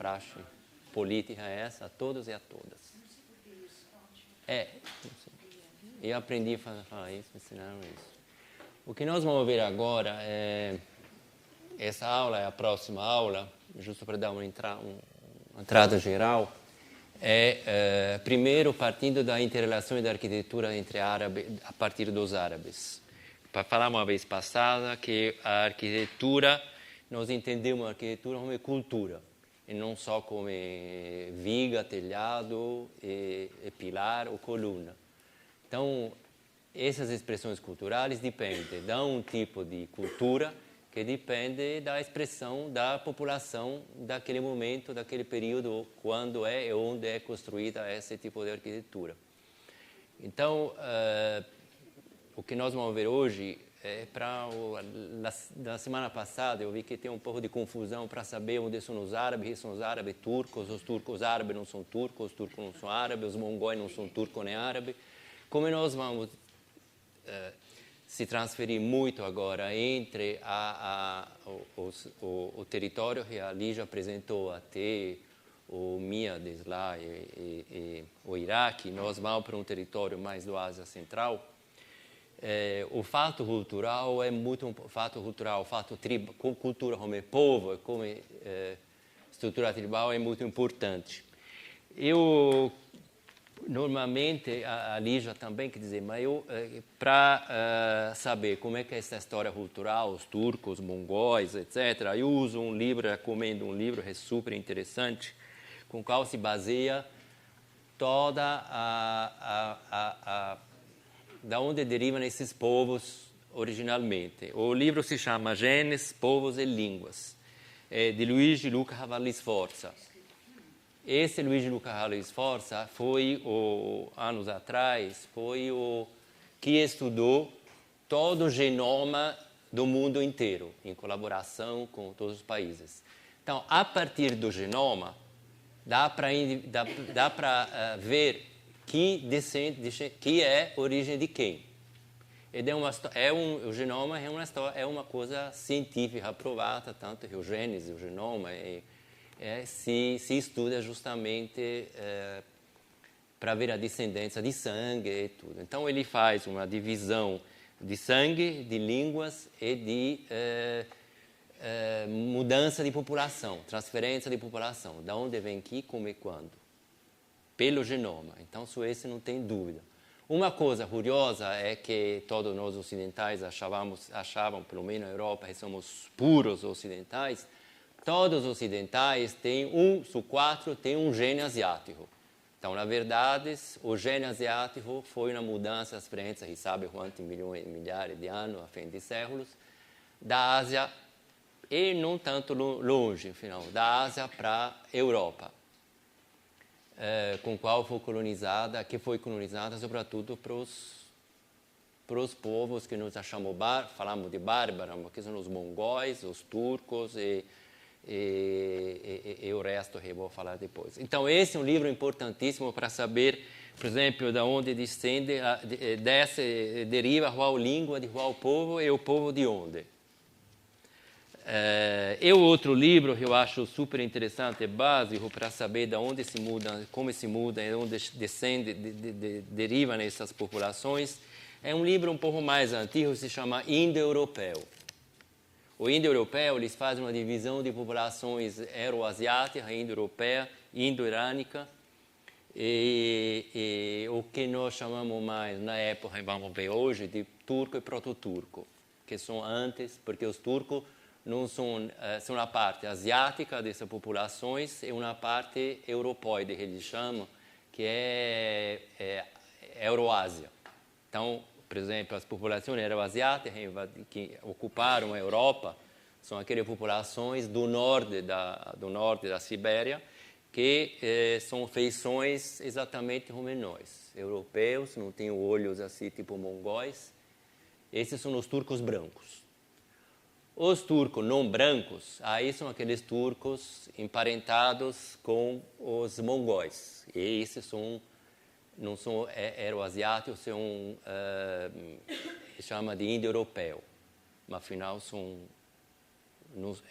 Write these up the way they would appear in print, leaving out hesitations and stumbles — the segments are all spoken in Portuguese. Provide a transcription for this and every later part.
praxe política é essa, a todos e a todas. Eu aprendi a falar isso, me ensinaram isso. O que nós vamos ver agora é... Essa aula é a próxima aula, justo para dar uma entrada geral. Primeiro, partindo da interrelação da arquitetura entre árabes, a partir dos árabes. Para falar uma vez passada que a arquitetura, nós entendemos a arquitetura como cultura, e não só como viga, telhado, pilar ou coluna. Então, essas expressões culturais dependem de um tipo de cultura que depende da expressão da população daquele momento, daquele período, quando e onde é construída esse tipo de arquitetura. Então, o que nós vamos ver hoje na semana passada eu vi que tem um pouco de confusão para saber onde são os árabes turcos, os turcos árabes não são turcos, os turcos não são árabes, os mongóis não são turcos nem árabes. Como nós vamos se transferir muito agora entre o território que a Lígia apresentou até o Míades lá e o Iraque, nós vamos para um território mais do Ásia Central. O fato cultural é muito cultura como povo, como estrutura tribal é muito importante. Normalmente, a Lígia também quer dizer, mas para saber como é que é essa história cultural, os turcos, os mongóis, etc., eu uso um livro, recomendo um livro que é super interessante, com o qual se baseia toda da onde derivam esses povos originalmente. O livro se chama Genes, Povos e Línguas, de Luigi Luca Cavalli Sforza. Esse Luigi Luca Cavalli Sforza foi, anos atrás, foi o que estudou todo o genoma do mundo inteiro, em colaboração com todos os países. Então, a partir do genoma, dá para ver que é a origem de quem. O genoma é uma coisa científica aprovada, tanto que o genes, o genoma, se estuda justamente para ver a descendência de sangue e tudo. Então, ele faz uma divisão de sangue, de línguas e de mudança de população, transferência de população. Da onde vem que, como e quando? Pelo genoma. Então, sobre isso não tem dúvida. Uma coisa curiosa é que todos nós ocidentais achavam, pelo menos na Europa, que somos puros ocidentais. Todos os ocidentais têm 1 sobre 4 tem um gene asiático. Então, na verdade, o gene asiático foi uma mudança, as experiências, que sabe quantos milhares de anos, a fim de séculos, da Ásia, e não tanto longe, afinal, da Ásia para a Europa, com qual foi colonizada, sobretudo para os povos que nós falamos de bárbaros, que são os mongóis, os turcos e o resto que eu vou falar depois. Então, esse é um livro importantíssimo para saber, por exemplo, de onde descende, deriva qual língua de qual povo e o povo de onde. Outro livro que eu acho super interessante e básico para saber de onde se muda, como se muda e onde derivam essas populações, é um livro um pouco mais antigo, que se chama Indo-Europeu. O indo-europeu, eles fazem uma divisão de populações euroasiáticas, indo-europeia, indo-irânica, e o que nós chamamos mais, na época, vamos ver hoje, de turco e proto-turco, que são antes, porque os turcos não são uma parte asiática dessas populações e uma parte europoide, que eles chamam, que é Euroásia. Então, por exemplo, as populações euroasiáticas que ocuparam a Europa são aquelas populações do norte da Sibéria, que são feições exatamente como nós. Europeus, não têm olhos assim, tipo mongóis. Esses são os turcos brancos. Os turcos não brancos, aí são aqueles turcos emparentados com os mongóis. E esses não são euroasiáticos, são chama de indo-europeu, mas afinal são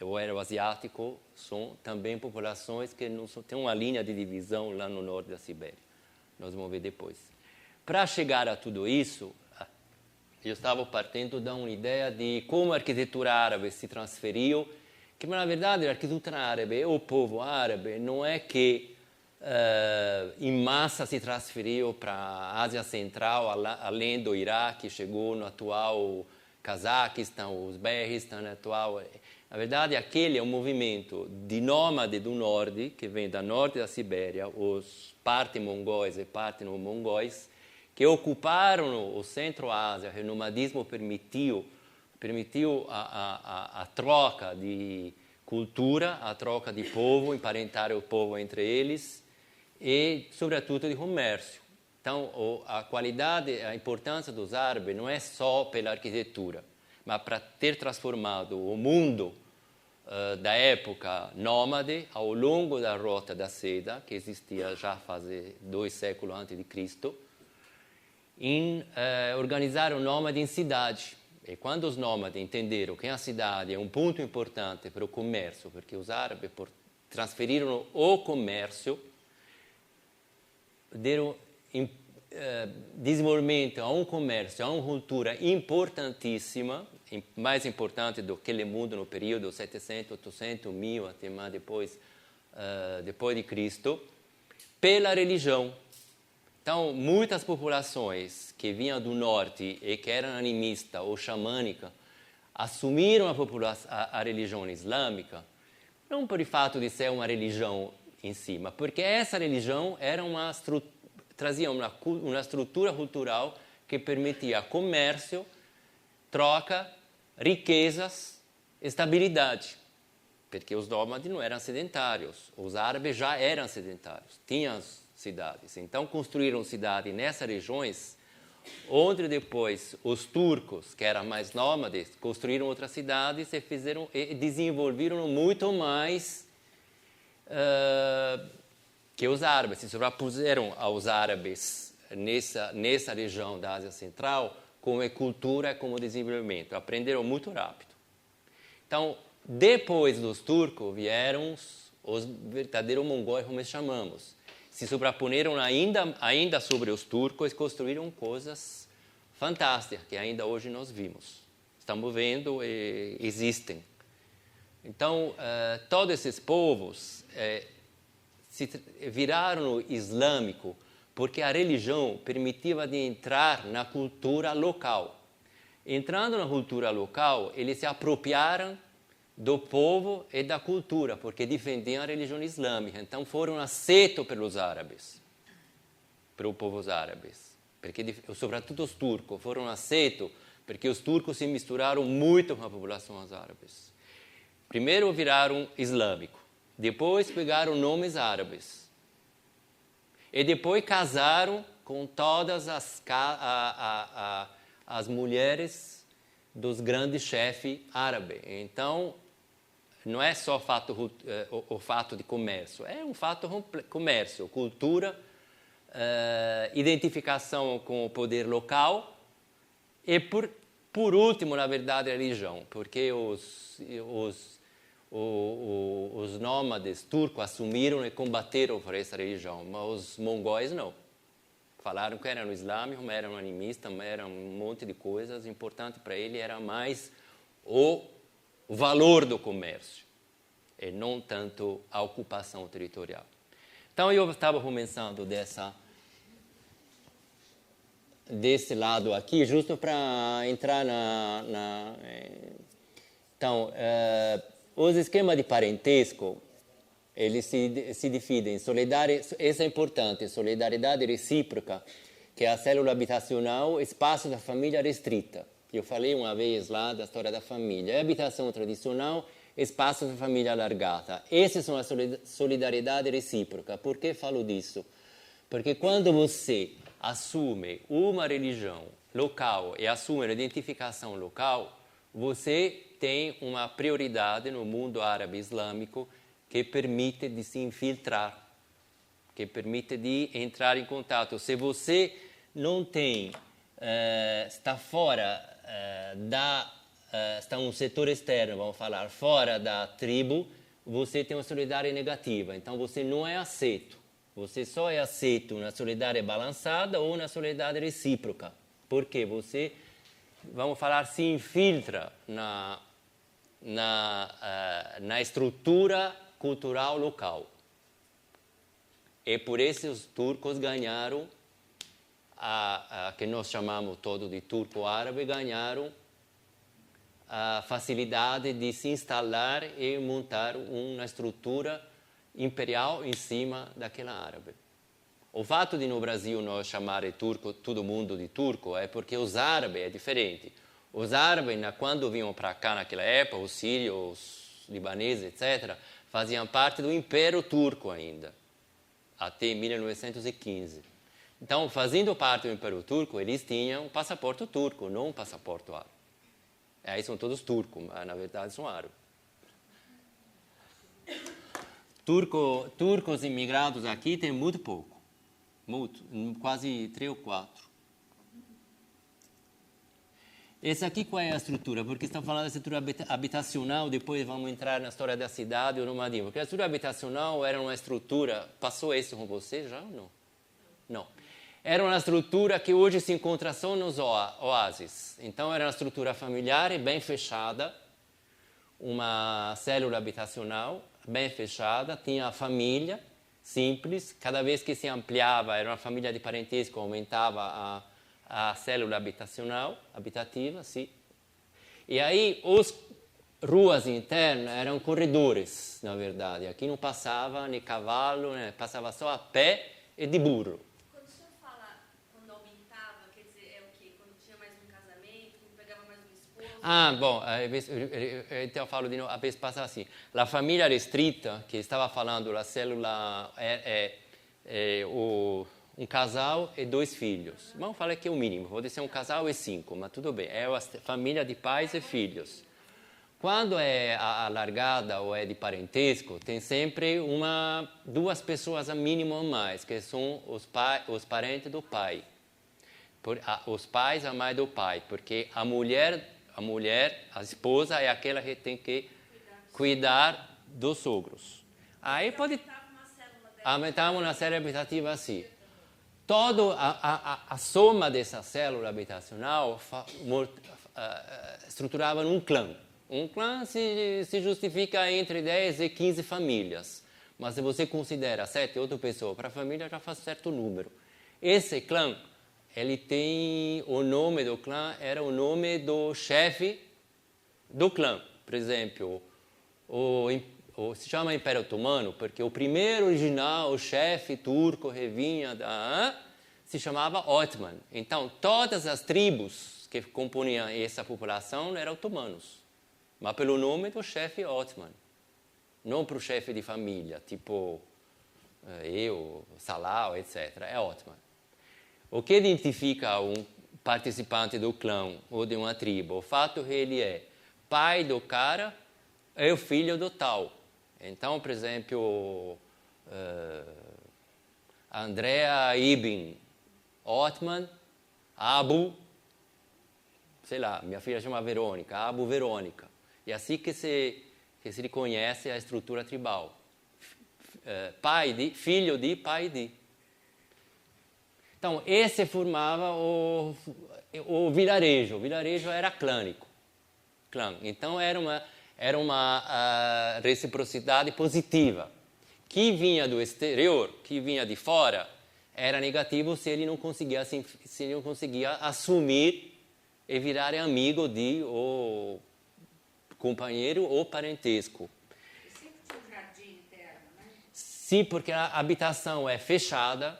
o euroasiático, são também populações que não têm uma linha de divisão lá no norte da Sibéria. Nós vamos ver depois. Para chegar a tudo isso, eu estava partindo de uma ideia de como a arquitetura árabe se transferiu, que na verdade a arquitetura árabe, o povo árabe, não é que em massa se transferiu para a Ásia Central, além do Iraque, chegou no atual Cazaquistão, Uzbequistão, atual. Na verdade, aquele é um movimento de nômade do norte, que vem da norte da Sibéria, os parte mongóis e parte não mongóis, que ocuparam o Centro-Ásia. O nomadismo permitiu a troca de cultura, a troca de povo, emparentar o povo entre eles e, sobretudo, de comércio. Então, a qualidade, a importância dos árabes não é só pela arquitetura, mas para ter transformado o mundo da época nômade ao longo da Rota da Seda, que existia já faz 2 séculos antes de Cristo, em organizar o nômade em cidade. E quando os nômades entenderam que a cidade é um ponto importante para o comércio, porque os árabes transferiram o comércio, deram desenvolvimento a um comércio, a uma cultura importantíssima, mais importante do que o mundo no período 700, 800, 1000, até mais depois de Cristo, pela religião. Então, muitas populações que vinham do norte e que eram animistas ou xamânicas assumiram a religião islâmica, não por fato de ser uma religião em si, mas porque essa religião era trazia uma estrutura cultural que permitia comércio, troca, riquezas, estabilidade. Porque os nômades não eram sedentários, os árabes já eram sedentários, tinham cidades. Então, construíram cidades nessas regiões, onde depois os turcos, que eram mais nômades, construíram outras cidades e desenvolveram muito mais que os árabes. Se sobrepuseram aos árabes nessa região da Ásia Central, como cultura, como desenvolvimento. Aprenderam muito rápido. Então, depois dos turcos, vieram os verdadeiros mongóis, como chamamos. Se sobrepuseram ainda sobre os turcos e construíram coisas fantásticas, que ainda hoje nós vimos. Estamos vendo e existem. Então, todos esses povos se viraram islâmico porque a religião permitia de entrar na cultura local. Entrando na cultura local, eles se apropriaram do povo e da cultura, porque defendiam a religião islâmica. Então, foram aceitos pelos árabes, pelos povos árabes. Porque, sobretudo os turcos, foram aceitos porque os turcos se misturaram muito com a população árabes. Primeiro viraram islâmico, depois pegaram nomes árabes. E depois casaram com todas as mulheres dos grandes chefes árabes. Então, não é só o fato de comércio, é um fato de comércio, cultura, identificação com o poder local e, por último, na verdade, a religião, porque os nômades turcos assumiram e combateram por essa religião, mas os mongóis não. Falaram que eram islâmicos, mas eram animistas, mas eram um monte de coisas. O importante para ele era mais o valor do comércio e não tanto a ocupação territorial. Então, eu estava começando desse lado aqui, justo para entrar Então, os esquemas de parentesco, eles se dividem em solidariedade, isso é importante, solidariedade recíproca, que é a célula habitacional, espaço da família restrita. Eu falei uma vez lá da história da família. É habitação tradicional, espaço da família alargada. Essas são a solidariedade recíproca. Por que falo disso? Porque quando você assume uma religião local e assume uma identificação local, você tem uma prioridade no mundo árabe islâmico que permite de se infiltrar, que permite de entrar em contato. Se você não tem, está fora está um setor externo, vamos falar, fora da tribo, você tem uma solidariedade negativa. Então, você não é aceito. Você só é aceito na solidariedade balançada ou na solidariedade recíproca. Porque você, vamos falar, se infiltra na estrutura cultural local. E por isso os turcos ganharam, que nós chamamos todo de turco-árabe, ganharam a facilidade de se instalar e montar uma estrutura imperial em cima daquela árabe. O fato de no Brasil nós chamar turco, todo mundo de turco, é porque os árabes é diferente. Os árabes, quando vinham para cá naquela época, os sírios, os libaneses, etc., faziam parte do Império Turco ainda, até 1915. Então, fazendo parte do Império Turco, eles tinham um passaporte turco, não um passaporte árabe. Aí são todos turcos, mas na verdade são árabes. Turcos imigrados aqui tem muito pouco. Muito, quase 3 ou 4. Esse aqui qual é a estrutura? Porque estão falando da estrutura habitacional, depois vamos entrar na história da cidade ou nomadismo. Porque a estrutura habitacional era uma estrutura... Passou isso com você já ou não? Não. Era uma estrutura que hoje se encontra só nos oásis. Então, era uma estrutura familiar e bem fechada, uma célula habitacional bem fechada, tinha a família simples, cada vez que se ampliava, era uma família de parentesco, aumentava a célula habitativa, sim. E aí, as ruas internas eram corredores, na verdade. Aqui não passava nem cavalo, passava só a pé e de burro. Quando o senhor fala quando aumentava, quer dizer, é o quê? Quando tinha mais um casamento, quando pegava mais um esposo? Ah, bom, então eu falo de novo, a vez passada assim. A família restrita, que estava falando, a célula um casal e 2 filhos. Vamos falar que é o mínimo, pode ser um casal e 5, mas tudo bem. É a família de pais e filhos. Quando é alargada ou é de parentesco, tem sempre 2 pessoas a mínimo a mais, que são os parentes do pai. Os pais, a mãe do pai, porque a mulher, a esposa, é aquela que tem que cuidar dos sogros. Aí pode aumentar uma célula habitativa assim. Toda a soma dessa célula habitacional estruturava um clã. Um clã se justifica entre 10 e 15 famílias. Mas se você considera 7, 8 pessoas para a família, já faz certo número. Esse clã, ele tem o nome do clã, era o nome do chefe do clã. Por exemplo, se chama Império Otomano, porque o primeiro original, o chefe turco que vinha se chamava Otman. Então, todas as tribos que compunham essa população eram otomanos. Mas pelo nome do chefe Otman. Não para o chefe de família, tipo eu, Salah, etc. É Otman. O que identifica um participante do clã ou de uma tribo? O fato que ele é pai do cara e o filho do tal. Então, por exemplo, Andrea Ibn Otman, Abu, sei lá, minha filha chama Verônica, Abu Verônica. E assim que se reconhece a estrutura tribal. Filho de, pai de. Então, esse formava o vilarejo. O vilarejo era clânico. Clã. Então, era uma reciprocidade positiva. Que vinha do exterior, que vinha de fora, era negativo se ele não conseguia assumir e virar amigo ou companheiro ou parentesco. E sempre tinha um jardim interno, né? Sim, porque a habitação é fechada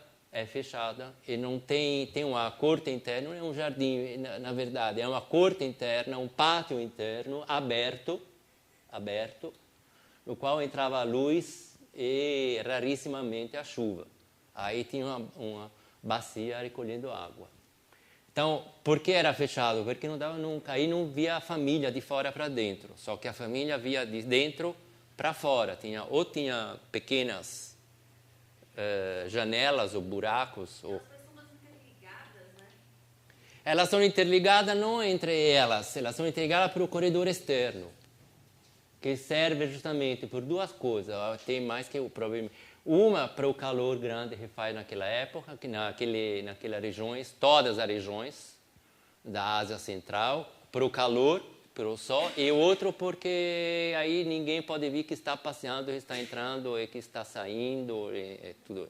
e não tem uma corte interna, não é um jardim, na verdade, é uma corte interna, um pátio interno aberto, no qual entrava a luz e rarissimamente a chuva. Aí tinha uma bacia recolhendo água. Então, por que era fechado? Porque não dava nunca. Aí não via a família de fora para dentro. Só que a família via de dentro para fora. Tinha pequenas janelas ou buracos. As pessoas interligadas, né? Elas são interligadas não entre elas são interligadas para o corredor externo, que serve justamente por duas coisas. Tem mais que o problema. Uma, para o calor grande que faz naquela época, que naquelas regiões, todas as regiões da Ásia Central, para o calor, para o sol, e outro porque aí ninguém pode ver que está passeando, que está entrando, e que está saindo, e tudo.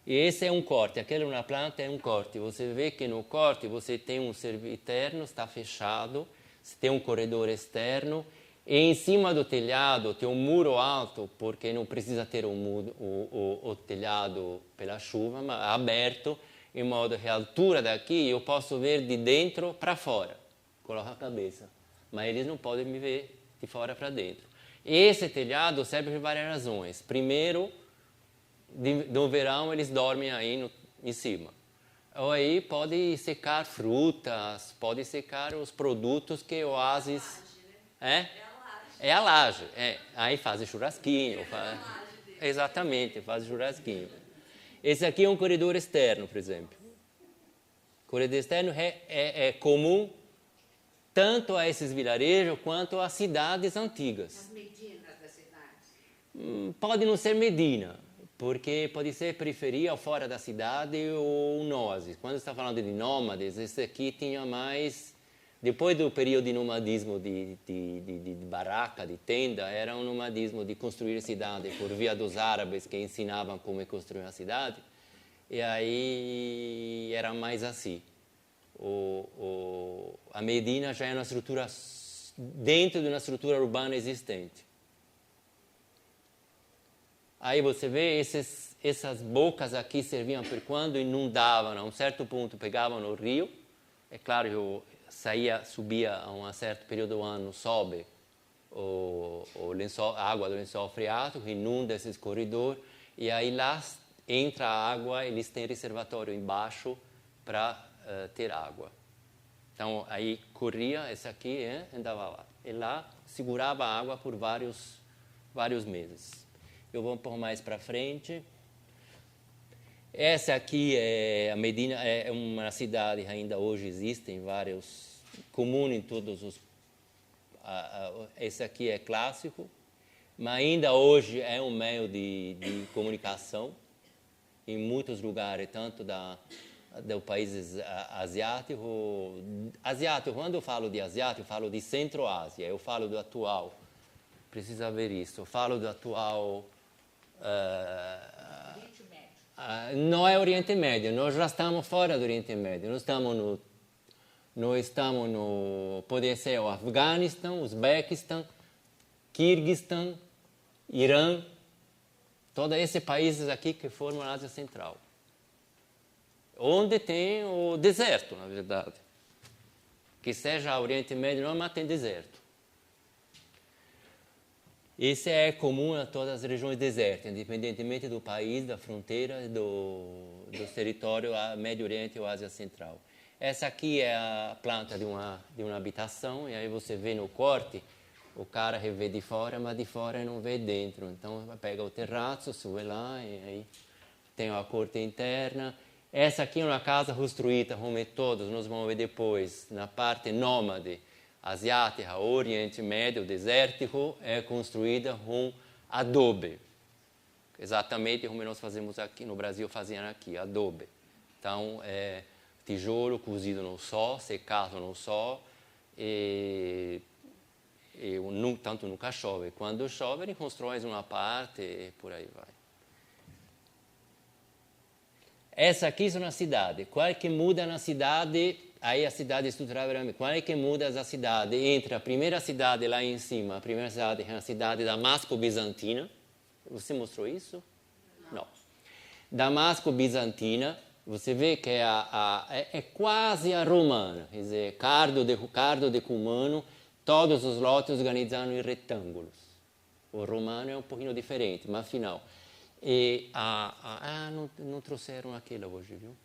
E esse é um corte, aquela uma planta é um corte. Você vê que no corte você tem um serviço interno, está fechado, você tem um corredor externo, e em cima do telhado tem um muro alto, porque não precisa ter o telhado pela chuva, mas aberto, em modo que a altura daqui eu posso ver de dentro para fora. Coloco a cabeça. Mas eles não podem me ver de fora para dentro. Esse telhado serve por várias razões. Primeiro, no verão eles dormem aí em cima. Ou aí pode secar frutas, pode secar os produtos que o oásis... É a laje. Aí fazem churrasquinho. Exatamente, fazem churrasquinho. Esse aqui é um corredor externo, por exemplo. O corredor externo é comum tanto a esses vilarejos quanto às cidades antigas. As medinas das cidades? Pode não ser Medina, porque pode ser periferia ou fora da cidade ou nômades. Quando está falando de nômades, esse aqui tinha mais... Depois do período de nomadismo de barraca, de tenda, era um nomadismo de construir cidade por via dos árabes que ensinavam como construir a cidade. E aí era mais assim. A Medina já é uma estrutura dentro de uma estrutura urbana existente. Aí você vê essas bocas aqui serviam para quando inundavam, a um certo ponto pegavam no rio. É claro que subia a um certo período do ano, sobe a água do lençol freático, inunda esse corredor, e aí lá entra a água, eles têm reservatório embaixo para ter água. Então, aí corria, esse aqui, andava lá. E lá segurava a água por vários meses. Eu vou pôr mais para frente. Essa aqui a Medina é uma cidade que ainda hoje existem vários, comum em todos os... esse aqui é clássico, mas ainda hoje é um meio de comunicação em muitos lugares, tanto dos países asiáticos. Quando eu falo de asiático, eu falo de Centro-Ásia, eu falo do atual, precisa ver isso, eu falo do atual... não é Oriente Médio, nós já estamos fora do Oriente Médio, nós estamos no pode ser o Afeganistão, Uzbequistão, Quirguistão, Irã, todos esses países aqui que formam a Ásia Central, onde tem o deserto, na verdade, que seja Oriente Médio não, mas tem deserto. Esse é comum a todas as regiões desertas, independentemente do país, da fronteira, do território Médio Oriente ou Ásia Central. Essa aqui é a planta de uma habitação, e aí você vê no corte, o cara vê de fora, mas de fora não vê dentro. Então, pega o terraço, sube lá, e aí tem a corte interna. Essa aqui é uma casa construída, como todos, nós vamos ver depois, na parte nômade, asiática, Oriente Médio, desértico, é construída com adobe. Exatamente como nós fazemos aqui, no Brasil faziam aqui, adobe. Então, é tijolo cozido no sol, secado no sol, tanto nunca chove. Quando chove, ele constrói uma parte e por aí vai. Essa aqui é uma cidade. Qual que muda na cidade? Aí a cidade estrutural, qual é que muda a cidade? Entre a primeira cidade lá em cima, a primeira cidade é a cidade Damasco-Bizantina. Você mostrou isso? Não. Damasco-Bizantina, você vê que é quase a romana, quer dizer, cardo de Cumano, todos os lotes organizados em retângulos. O romano é um pouquinho diferente, mas afinal. Não trouxeram aquilo hoje, viu?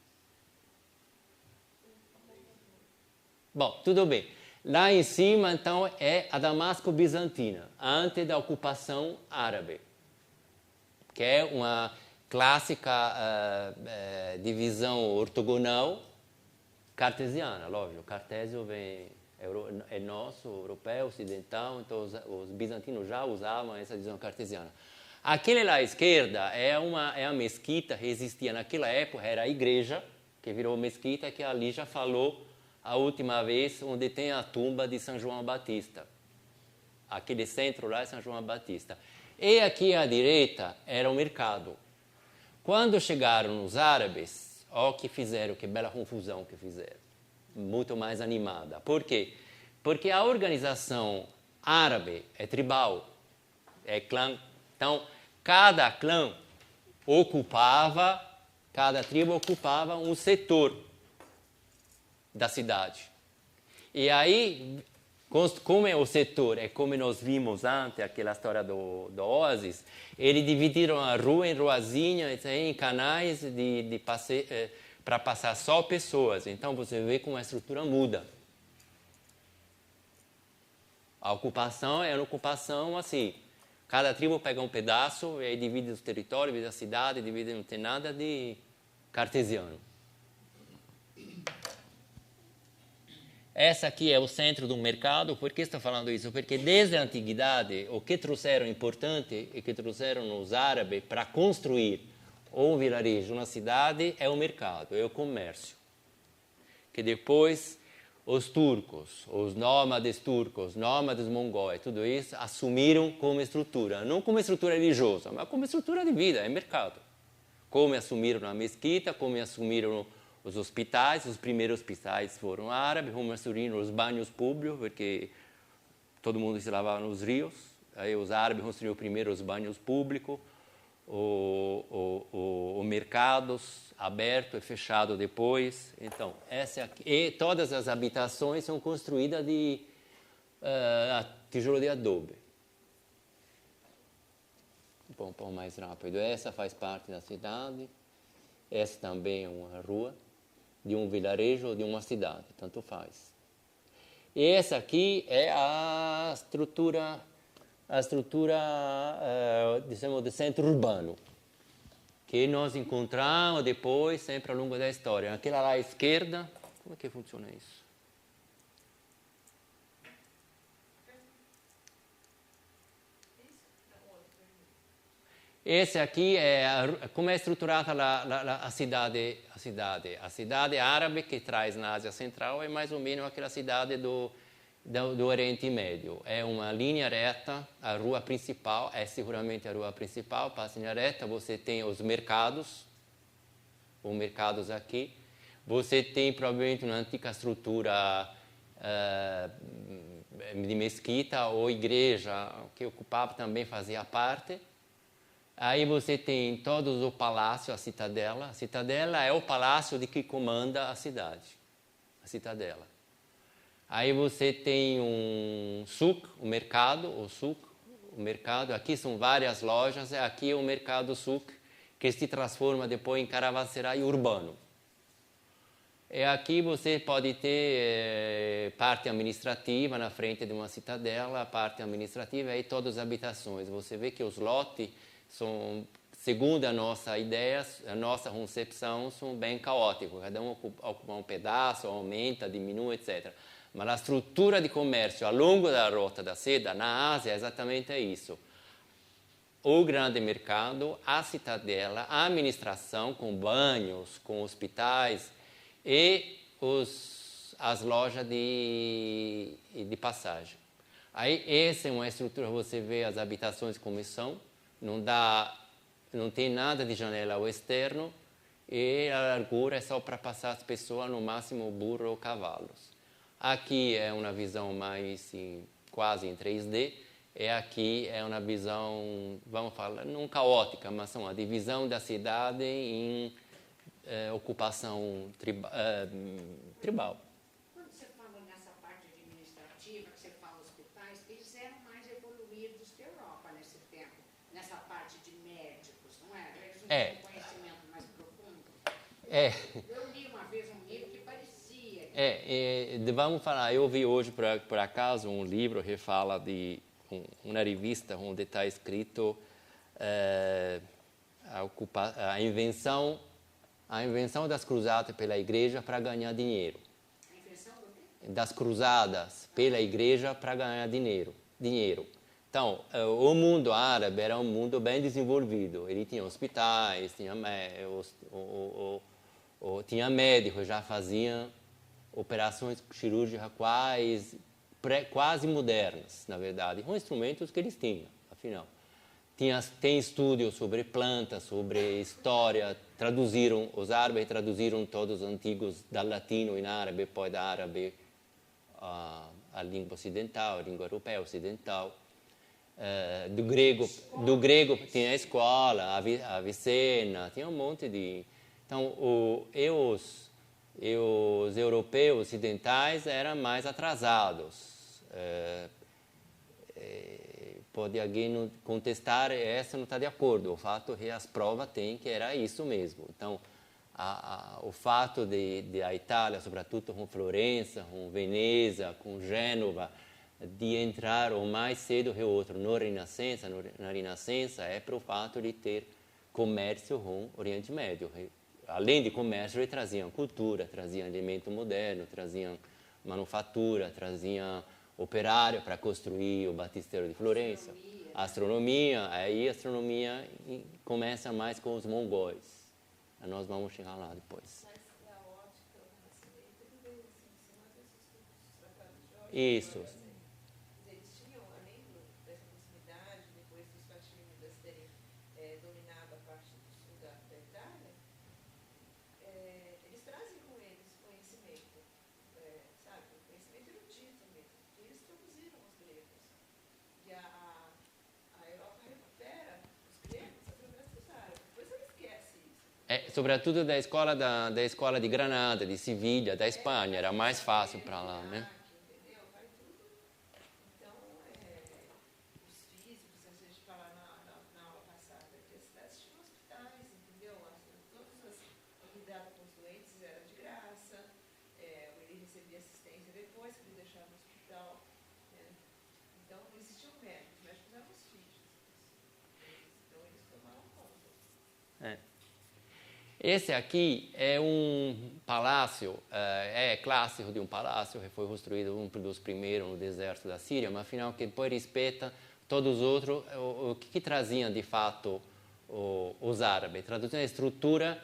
Bom, tudo bem. Lá em cima, então, é a Damasco-Bizantina, antes da ocupação árabe, que é uma clássica divisão ortogonal, cartesiana, lógico. Cartesio é nosso, europeu, ocidental, então os bizantinos já usavam essa visão cartesiana. Aquele lá à esquerda é a mesquita que existia naquela época, era a igreja, que virou mesquita, que ali já falou a última vez, onde tem a tumba de São João Batista. Aquele centro lá é São João Batista. E aqui à direita era o mercado. Quando chegaram os árabes, ó que fizeram, que bela confusão que fizeram. Muito mais animada. Por quê? Porque a organização árabe é tribal, é clã. Então, cada clã cada tribo ocupava um setor da cidade. E aí, como é o setor, é como nós vimos antes, aquela história do oásis, eles dividiram a rua em ruazinhas, em canais para passar só pessoas. Então, você vê como a estrutura muda. A ocupação é uma ocupação assim. Cada tribo pega um pedaço e aí divide os territórios, divide a cidade, não tem nada de cartesiano. Essa aqui é o centro do mercado. Por que estou falando isso? Porque desde a antiguidade, o que trouxeram importante e que trouxeram os árabes para construir um vilarejo, uma cidade, é o mercado, é o comércio. Que depois os turcos, os nômades mongóis, tudo isso assumiram como estrutura. Não como estrutura religiosa, mas como estrutura de vida, é mercado. Como assumiram a mesquita, como assumiram os hospitais, os primeiros hospitais foram árabes, como assumiram os banhos públicos, porque todo mundo se lavava nos rios. Aí os árabes construíram primeiro os banhos públicos, o mercados aberto e fechado depois. Então, essa aqui, e todas as habitações são construídas de tijolo de adobe. Um pouco mais rápido. Essa faz parte da cidade. Essa também é uma rua de um vilarejo ou de uma cidade, tanto faz. E essa aqui é a estrutura dizemos, de centro urbano, que nós encontramos depois, sempre ao longo da história. Aquela lá à esquerda, como é que funciona isso? Esse aqui é como é estruturada a cidade. A cidade árabe que traz na Ásia Central é mais ou menos aquela cidade do Oriente Médio. É uma linha reta, a rua principal, é seguramente a rua principal, passa em linha reta, você tem os mercados aqui, você tem provavelmente uma antiga estrutura de mesquita ou igreja, que ocupava também, fazia parte. Aí você tem todos o palácio, a cidadela. A cidadela é o palácio de que comanda a cidade, a cidadela. Aí você tem um souk, o mercado. Aqui são várias lojas, aqui é o mercado souk, que se transforma depois em caravanserai urbano. E aqui você pode ter parte administrativa na frente de uma cidadela, a parte administrativa e todas as habitações. Você vê que os lotes são, segundo a nossa ideia, a nossa concepção, são bem caóticos. Cada um ocupa um pedaço, aumenta, diminui, etc. Mas a estrutura de comércio ao longo da Rota da Seda, na Ásia, é exatamente isso. O grande mercado, a cidadela, a administração com banhos, com hospitais e as lojas de passagem. Aí, essa é uma estrutura, você vê as habitações como são, não tem nada de janela ao externo e a largura é só para passar as pessoas, no máximo burro ou cavalos. Aqui é uma visão mais quase em 3D, e aqui é uma visão, vamos falar, não caótica, mas uma divisão da cidade em ocupação tribal. Quando você fala nessa parte administrativa, que você fala hospitais, eles eram mais evoluídos que a Europa nesse tempo, nessa parte de médicos, não é? Eles não tinham conhecimento mais profundo. Eu li uma vez um livro que parecia. Vamos falar, eu vi hoje, por acaso, um livro que fala de uma revista onde está escrito a invenção das cruzadas pela igreja para ganhar dinheiro. das cruzadas pela igreja para ganhar dinheiro. Então, o mundo árabe era um mundo bem desenvolvido. Ele tinha hospitais, tinha médicos, já faziam operações cirúrgicas quase modernas, na verdade, com instrumentos que eles tinham, afinal. Tem estudos sobre plantas, sobre história, os árabes traduziram todos os antigos da latino em árabe, depois da árabe a língua ocidental, a língua europeia ocidental. Do grego tinha a escola, a Avicena, tinha um monte de... Então, os europeus ocidentais eram mais atrasados. Pode alguém contestar, essa não está de acordo. O fato é que as provas têm que era isso mesmo. Então, o fato de a Itália, sobretudo com Florença, com Veneza, com Gênova, de entrar o mais cedo que o outro na Renascença é pelo fato de ter comércio com o Oriente Médio. Além de comércio, eles traziam cultura, traziam alimento moderno, traziam manufatura, traziam operário para construir o Batisteiro de Florença. Astronomia, aí a astronomia começa mais com os mongóis. Nós vamos chegar lá depois. Mas a ótica, o Renascimento, ele veio assim, em cima desses tratados de Isso. Eles tinham, além dessa proximidade, depois dos fatímidas terem dominado a parte do sul da Itália, eles trazem com eles conhecimento, sabe? Conhecimento erudito mesmo. E eles traduziram os gregos. E a Europa recupera os gregos através dos árabes. Depois ela esquece isso. Sobretudo da escola de Granada, de Sevilha, da Espanha, era mais fácil para lá, né? Entendeu? Vai tudo. Então, os físicos, a gente fala na aula passada, que as cidades tinham hospitais, entendeu? Todas as cuidado com os doentes era de graça, ele recebia assistência depois que ele deixava o hospital. Né? Então, não existiam médicos, os médicos eram os filhos. Então, eles tomaram conta. Esse aqui é um palácio, é clássico de um palácio que foi construído um dos primeiros no deserto da Síria, mas afinal que depois respeita todos os outros. O que traziam de fato os árabes? Traduziam a estrutura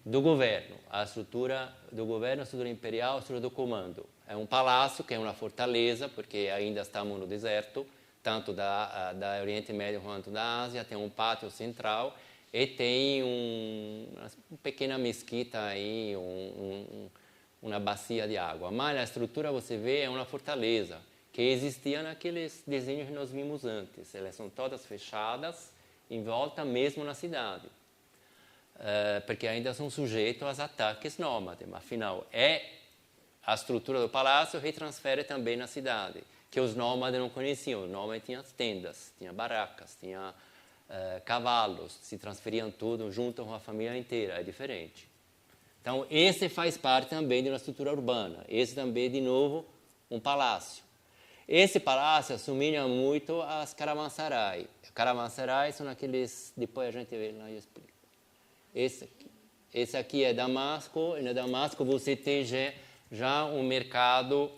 do governo, a estrutura imperial, a estrutura do comando. É um palácio que é uma fortaleza, porque ainda estamos no deserto, tanto da Oriente Médio quanto da Ásia, tem um pátio central. E tem uma pequena mesquita aí, uma bacia de água. Mas a estrutura, você vê, é uma fortaleza que existia naqueles desenhos que nós vimos antes. Elas são todas fechadas em volta mesmo na cidade. Porque ainda são sujeitos aos ataques nômades. Mas, afinal, a estrutura do palácio que transfere também na cidade, que os nômades não conheciam. Os nômades tinham tendas, tinham barracas, tinham... cavalos, se transferiam tudo junto com a família inteira, é diferente. Então, esse faz parte também de uma estrutura urbana. Esse também, de novo, um palácio. Esse palácio assumiu muito as caravanserais. Caravanserais são aqueles... Depois a gente vê lá e eu explico. Esse aqui é Damasco, e na Damasco você tem já um mercado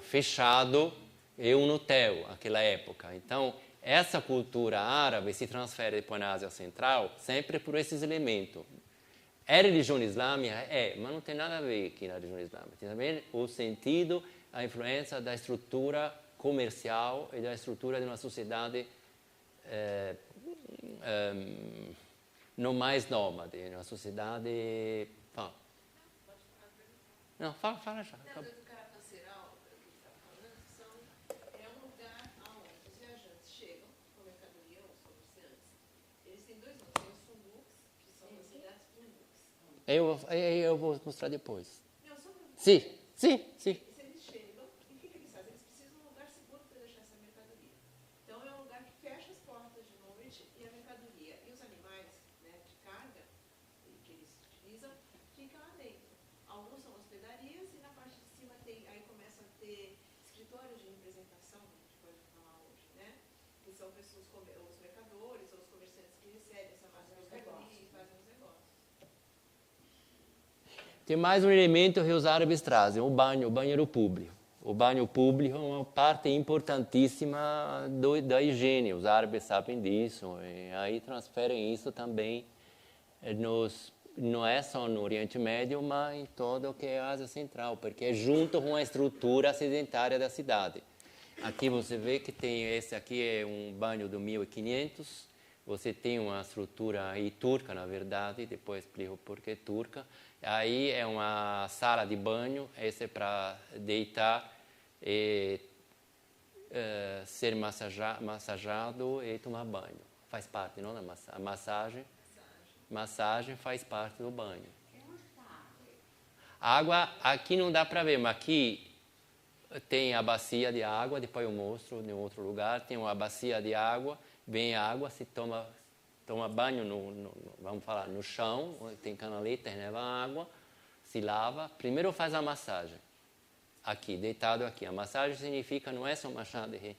fechado e um hotel, naquela época. Então, essa cultura árabe se transfere depois na Ásia Central sempre por esses elementos. É religião islâmica? Mas não tem nada a ver aqui na religião islâmica. Tem também o sentido, a influência da estrutura comercial e da estrutura de uma sociedade não mais nômade, uma sociedade... Não, fala já. Eu vou mostrar depois. Sim. Se eles chegam, e o que eles fazem? Eles precisam de um lugar seguro para deixar essa mercadoria. Então, é um lugar que fecha as portas de noite e a mercadoria e os animais, né, de carga que eles utilizam ficam lá dentro. Alguns são hospedarias e na parte de cima aí começam a ter escritórios de representação, que a gente pode falar hoje, né? Que são pessoas, os mercadores ou os comerciantes que recebem essa mercadoria e fazem os negócios. Tem mais um elemento que os árabes trazem, o banheiro público. O banho público é uma parte importantíssima da higiene. Os árabes sabem disso. E aí transferem isso também não é só no Oriente Médio, mas em todo o que é a Ásia Central, porque é junto com a estrutura sedentária da cidade. Aqui você vê que esse aqui é um banho do 1500. Você tem uma estrutura aí turca, na verdade, depois explico por que turca. Aí é uma sala de banho, esse é para deitar e ser massageado e tomar banho. Faz parte, não? A massagem faz parte do banho. A água, aqui não dá para ver, mas aqui tem a bacia de água, depois eu mostro em outro lugar, tem uma bacia de água, vem água, se toma banho, vamos falar, no chão, tem canaleta, leva água, se lava, primeiro faz a massagem, aqui, deitado aqui. A massagem significa, não é só massagem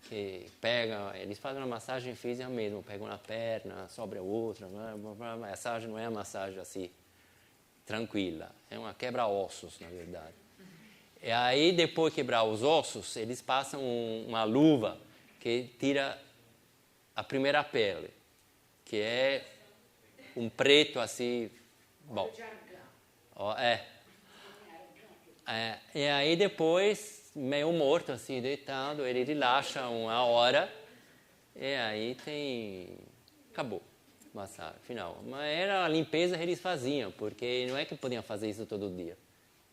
que pega, eles fazem uma massagem física mesmo, pegam na perna, sobre a outra, a massagem não é uma massagem assim, tranquila, é uma quebra-ossos, na verdade. E aí, depois de quebrar os ossos, eles passam uma luva que tira a primeira pele, que é um preto assim, bom. E aí depois, meio morto assim, deitado, ele relaxa uma hora, e aí acabou, massagem, final. Mas era a limpeza que eles faziam, porque não é que podiam fazer isso todo dia.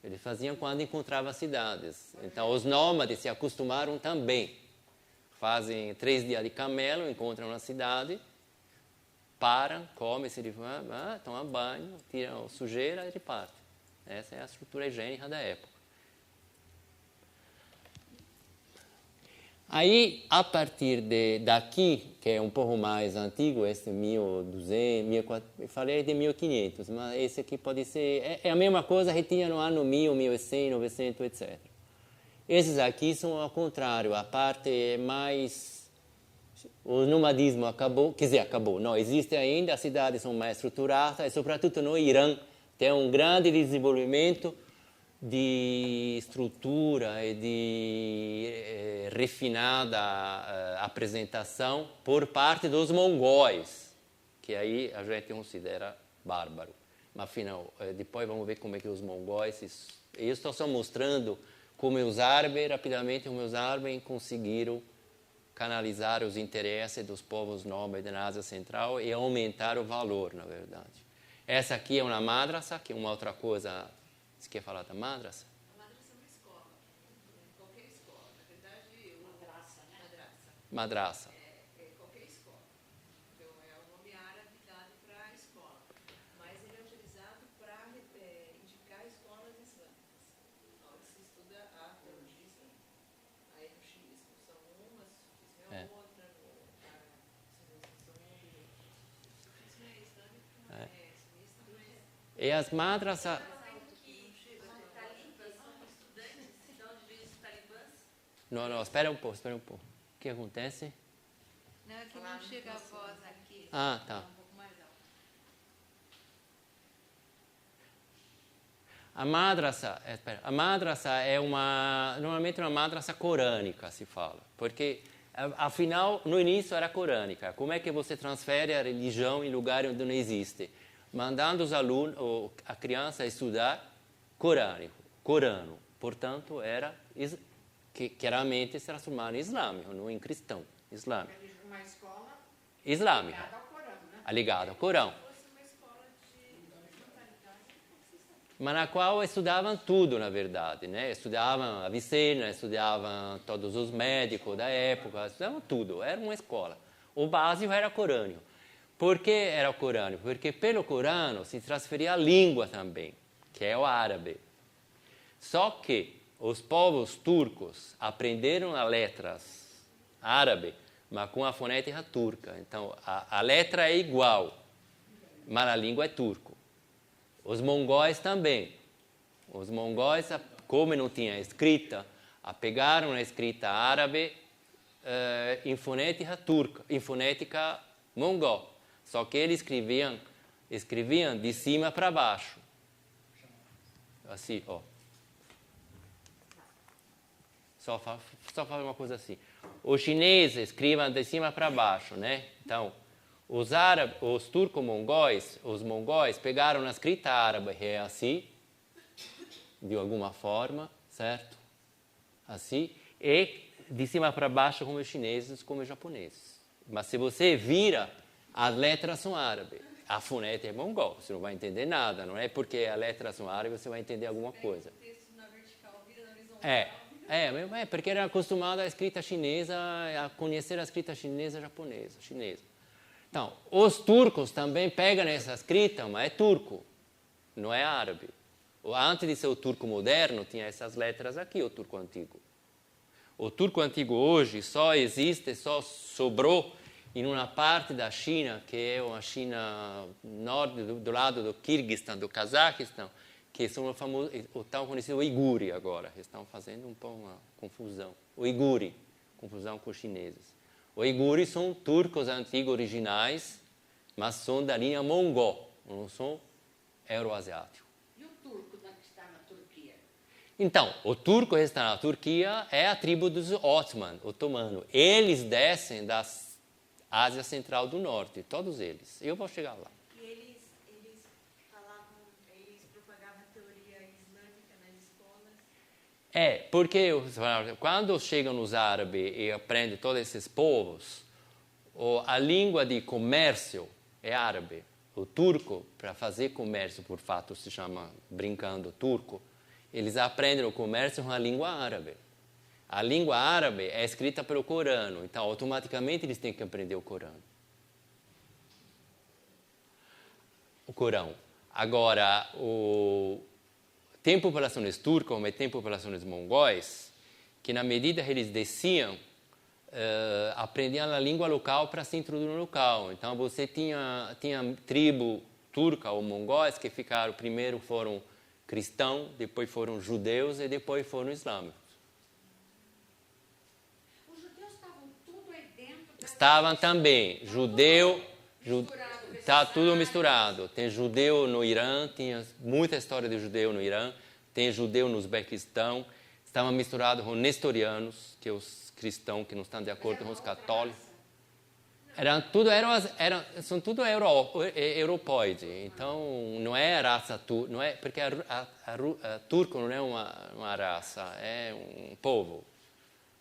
Eles faziam quando encontravam cidades. Então, os nômades se acostumaram também. Fazem 3 dias de camelo, encontram uma cidade, param, comem, tomam banho, tiram sujeira e repartem. Essa é a estrutura higiênica da época. Aí, a partir daqui, que é um pouco mais antigo, esse 1200, 1400, eu falei de 1500, mas esse aqui pode ser... É a mesma coisa que tinha no ano 1000, 1100, 900, etc. Esses aqui são ao contrário, a parte mais... O nomadismo acabou, acabou, não, existe ainda, as cidades são mais estruturadas, e sobretudo no Irã tem um grande desenvolvimento de estrutura e de refinada apresentação por parte dos mongóis, que aí a gente considera bárbaro. Mas, afinal, depois vamos ver como é que os mongóis... Eu estou só mostrando como os árabes, rapidamente, como os árabes conseguiram canalizar os interesses dos povos nômades na Ásia Central e aumentar o valor, na verdade. Essa aqui é uma madrasa, que é uma outra coisa... Você quer falar da madrasa? A madrasa é uma escola, qualquer escola. Na verdade, madrasa, né? Madrasa. É qualquer escola. Então, é o nome árabe dado para a escola. Mas ele é utilizado para indicar escolas islâmicas. Onde se estuda a teologia islâmica. Aí no xiismo são uma, o sufismo é outra, o sufismo é islâmico, não é sunista, mas... E as madrasas... Não, espera um pouco. O que acontece? Não, é que não chega a voz aqui. Ah, tá. Um pouco mais alto. A madrasa é normalmente uma madrasa corânica, se fala. Porque, afinal, no início era corânica. Como é que você transfere a religião em lugar onde não existe? Mandando os alunos, a criança estudar corano. Portanto, era... que claramente se transformaram em islâmico, não em cristão, islâmico. Uma escola islâmica, ligada ao Corão, né? Ligada ao Corão. Mas na qual estudavam tudo, na verdade, né? Estudavam Avicena, estudavam todos os médicos da época, estudavam tudo, era uma escola. O básico era corânico. Por que era o corânico? Porque pelo Corão se transferia a língua também, que é o árabe. Só que os povos turcos aprenderam as letras árabes, mas com a fonética turca. Então, a letra é igual, mas a língua é turco. Os mongóis também. Os mongóis, como não tinha escrita, pegaram a escrita árabe em fonética turca, em fonética mongol. Só que eles escreviam de cima para baixo. assim, ó. Só faz uma coisa assim. Os chineses escrevem de cima para baixo, né? Então, os turco-mongóis, os mongóis pegaram a escrita árabe, é assim, de alguma forma, certo? Assim, e de cima para baixo como os chineses, como os japoneses. Mas se você vira, as letras são árabes. A fonética é mongol, você não vai entender nada. Não é porque as letras são árabes, você vai entender alguma coisa. É, porque era acostumado à escrita chinesa, a conhecer a escrita chinesa. Então, os turcos também pegam essa escrita, mas é turco, não é árabe. Antes de ser o turco moderno, tinha essas letras aqui, o turco antigo. O turco antigo hoje só existe, só sobrou em uma parte da China, que é uma China norte, do lado do Kirguistão, do Cazaquistão, que são o tão conhecido uiguri agora. Estão fazendo um pouco uma confusão. Uiguri, confusão com os chineses. Uiguri são turcos antigos originais, mas são da linha mongol, não são euroasiáticos. E o turco que está na Turquia? Então, o turco que está na Turquia é a tribo dos otomanos. Eles descem da Ásia Central do Norte, todos eles. Eu vou chegar lá. E eles propagavam a teoria islâmica nas escolas? Porque quando chegam os árabes e aprendem todos esses povos, a língua de comércio é árabe. O turco, para fazer comércio, por fato, se chama, brincando, turco, eles aprendem o comércio com a língua árabe. A língua árabe é escrita pelo Corão, então automaticamente eles têm que aprender o Corão. Agora, tem populações turcas, como tem populações mongóis, que na medida que eles desciam, aprendiam a língua local para se introduzir no local. Então você tinha tribo turca ou mongóis que primeiro foram cristãos, depois foram judeus e depois foram islâmicos. Estavam também, está tudo misturado. Tem judeu no Irã, tinha muita história de judeu no Irã, tem judeu no Uzbequistão, estavam misturados com nestorianos, que os cristãos que não estão de acordo com os católicos. São tudo europoides, então não é raça turca, não é, porque turco não é uma raça, é um povo.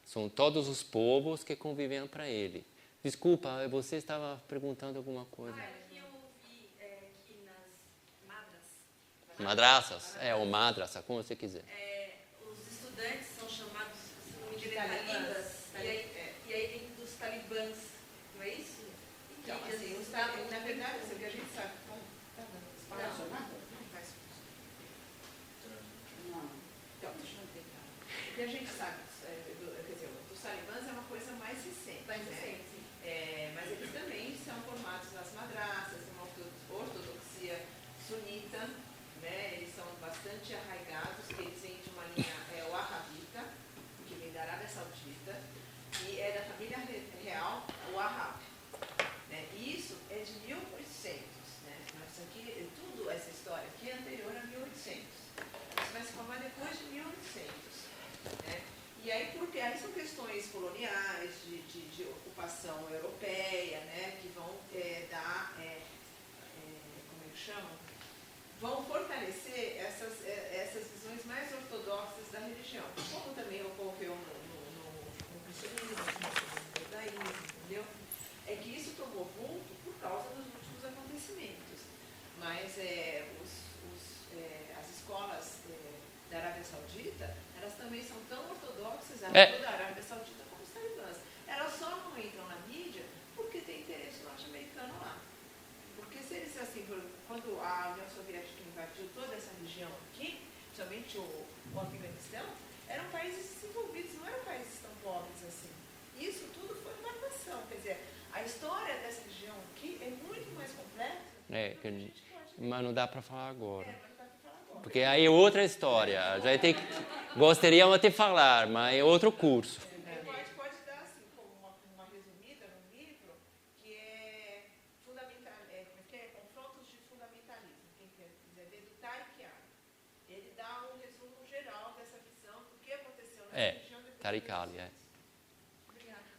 São todos os povos que conviviam para ele. Desculpa, você estava perguntando alguma coisa. Eu ouvi que nas Madraças? Ou madraça, como você quiser. Os estudantes são chamados, se não me engano, talibãs. E aí vem dos talibãs, não é isso? Então, assim, na verdade, o que a gente sabe... Então, deixa eu tentar. O que a gente sabe, quer dizer, dos talibãs é uma coisa mais recente. Mas eles também são formados nas madraças, uma ortodoxia sunita, né? Eles são bastante arraigados, que eles vêm de uma linha wahhabita, que vem da Arábia Saudita, e é da família real Wahhab. Né? E isso é de 1800. Né? Isso aqui, essa história aqui é anterior a 1800. Isso vai se formar depois de 1800. Né? E aí, porque aí são questões coloniais, de ocupação europeia, né, que vão dar, como é que chamam? Vão fortalecer essas visões mais ortodoxas da religião, como também ocorreu no cristianismo, no judaísmo, entendeu? É que isso tomou vulto por causa dos últimos acontecimentos. Mas as escolas da Arábia Saudita, elas também são tão ortodoxas, tanto da Arábia Saudita como os talibãs. Elas só não entram na mídia porque tem interesse norte-americano lá. Porque se eles, assim, quando a União Soviética invadiu toda essa região aqui, principalmente o Afeganistão, eram países desenvolvidos, não eram países tão pobres assim. Isso tudo foi uma armação. Quer dizer, a história dessa região aqui é muito mais complexa. Mas não dá para falar agora. Porque aí é outra história. Gostaríamos de falar, mas é outro curso. Pode dar assim, como uma resumida no livro, que é confrontos de fundamentalismo. Quem quer quiser ver, do Tariq Yan. Ele dá Tariq Ali,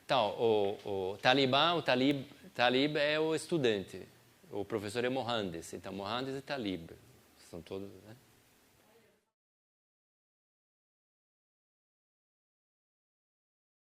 Então, o Talib é o estudante, o professor é Mohandes, então Mohandes e Talib, são todos, né?